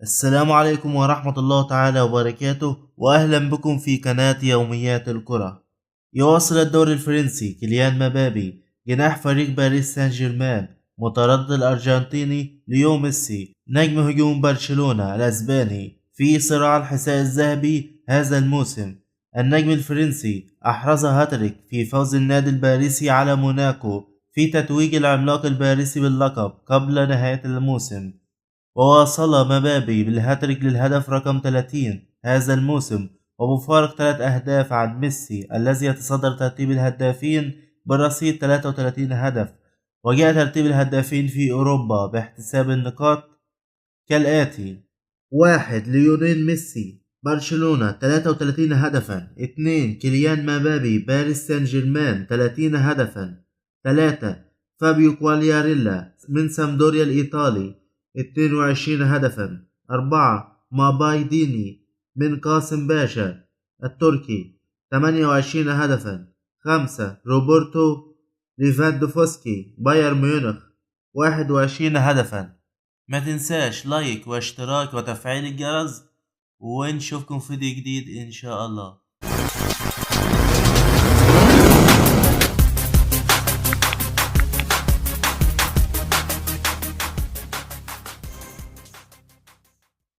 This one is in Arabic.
السلام عليكم ورحمة الله تعالى وبركاته، وأهلا بكم في قناة يوميات الكرة. يواصل الدوري الفرنسي كيليان مبابي جناح فريق باريس سان جيرمان مطارد الأرجنتيني ليو ميسي نجم هجوم برشلونة الأسباني في صراع الحذاء الذهبي هذا الموسم. النجم الفرنسي أحرز هاتريك في فوز النادي الباريسي على موناكو في تتويج العملاق الباريسي باللقب قبل نهاية الموسم. وواصل مبابي بالهاتريك للهدف رقم 30 هذا الموسم، وبفارق 3 أهداف عن ميسي الذي يتصدر ترتيب الهدافين برصيد 33 هدف. وجاء ترتيب الهدافين في أوروبا باحتساب النقاط كالآتي: 1 ليونيل ميسي برشلونة 33 هدفا. 2 كيليان مبابي باريس سان جيرمان 30 هدفا. 3 فابيو كوالياريلا من سامدوريا الإيطالي 22 هدفا. 4 ماباي ديني من قاسم باشا التركي 28 هدفا. 5 روبرتو ليفاندوفسكي بايرن ميونخ 21 هدفا. ما تنساش لايك واشتراك وتفعيل الجرس، ونشوفكم في فيديو جديد ان شاء الله.